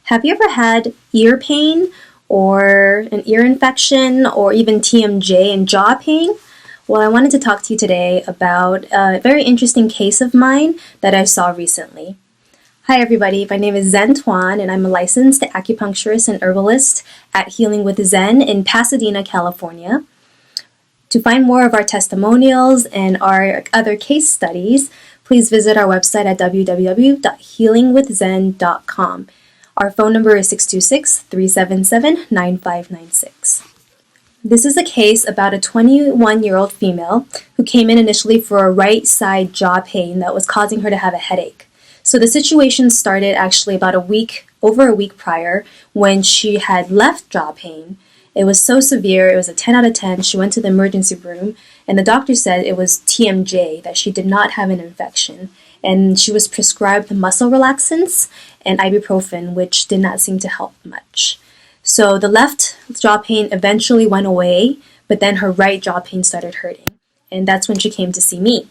Have you ever had ear pain or an ear infection or even TMJ and jaw pain? Well, I wanted to talk to you today about a very interesting case of mine that I saw recently. Hi everybody, my name is Zen Tuan and I'm a licensed acupuncturist and herbalist at Healing with Zen in Pasadena, California. To find more of our testimonials and our other case studies, please visit our website at www.healingwithzen.com. Our phone number is 626-377-9596. This is a case about a 21-year-old female who came in initially for a right side jaw pain that was causing her to have a headache. So the situation started actually about over a week prior when she had left jaw pain. It was so severe, it was a 10 out of 10. She went to the emergency room and the doctor said it was TMJ, that she did not have an infection. And she was prescribed muscle relaxants and ibuprofen, which did not seem to help much. So the left jaw pain eventually went away, but then her right jaw pain started hurting. And that's when she came to see me.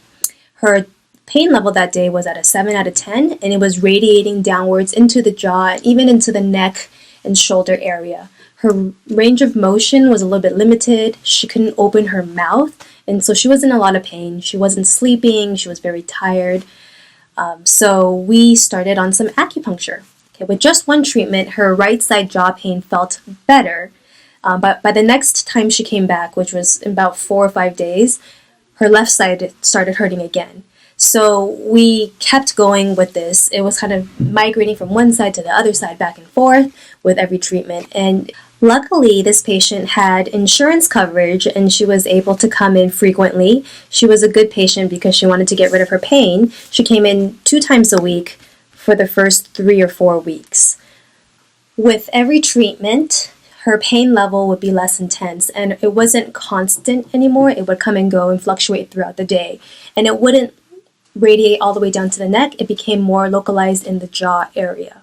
Her pain level that day was at a 7 out of 10, and it was radiating downwards into the jaw and even into the neck and shoulder area. Her range of motion was a little bit limited. She couldn't open her mouth, and so she was in a lot of pain. She wasn't sleeping. She was very tired. So we started on some acupuncture. Okay, with just one treatment, her right side jaw pain felt better. But by the next time she came back, which was in about 4 or 5 days, her left side started hurting again. So we kept going with this. It was kind of migrating from one side to the other side, back and forth with every treatment. And luckily, this patient had insurance coverage and she was able to come in frequently. She was a good patient because she wanted to get rid of her pain. She came in 2 times a week for the first 3 or 4 weeks. With every treatment, her pain level would be less intense and it wasn't constant anymore. It would come and go and fluctuate throughout the day. And it wouldn't radiate all the way down to the neck. It became more localized in the jaw area.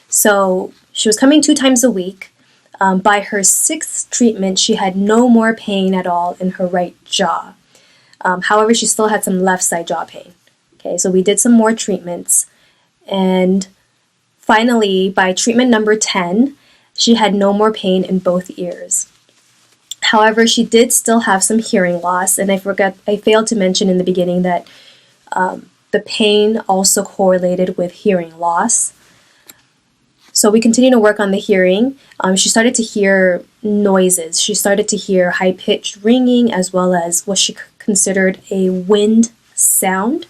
So she was coming 2 times a week. By her 6th treatment, she had no more pain at all in her right jaw. However, she still had some left side jaw pain. Okay, so we did some more treatments. And finally, by treatment number 10, she had no more pain in both ears. However, she did still have some hearing loss. And I failed to mention in the beginning that the pain also correlated with hearing loss. So we continued to work on the hearing. She started to hear noises. She started to hear high-pitched ringing as well as what she considered a wind sound.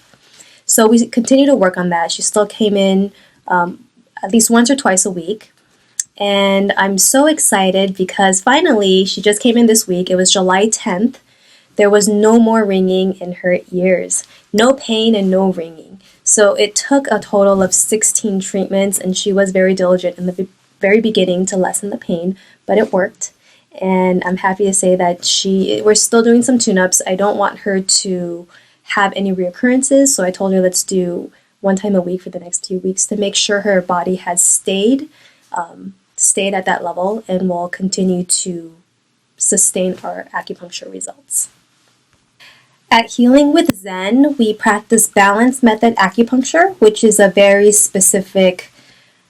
So we continued to work on that. She still came in at least once or twice a week. And I'm so excited because finally she just came in this week. It was July 10th. There was no more ringing in her ears. No pain and no ringing. So it took a total of 16 treatments and she was very diligent in the very beginning to lessen the pain, but it worked. And I'm happy to say that we're still doing some tune-ups. I don't want her to have any reoccurrences, so I told her let's do 1 time a week for the next few weeks to make sure her body has stayed at that level, and will continue to sustain our acupuncture results. At Healing with Zen, we practice balanced method acupuncture, which is a very specific,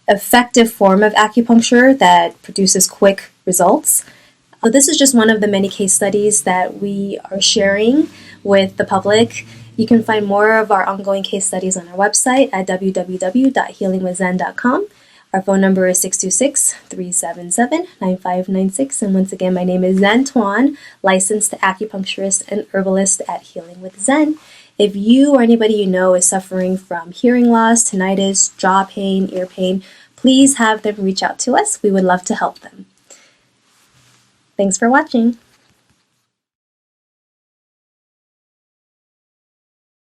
effective form of acupuncture that produces quick results. So this is just one of the many case studies that we are sharing with the public. You can find more of our ongoing case studies on our website at www.healingwithzen.com. Our phone number is 626-377-9596. And once again, my name is Zen Tuan, licensed acupuncturist and herbalist at Healing with Zen. If you or anybody you know is suffering from hearing loss, tinnitus, jaw pain, ear pain, please have them reach out to us. We would love to help them. Thanks for watching.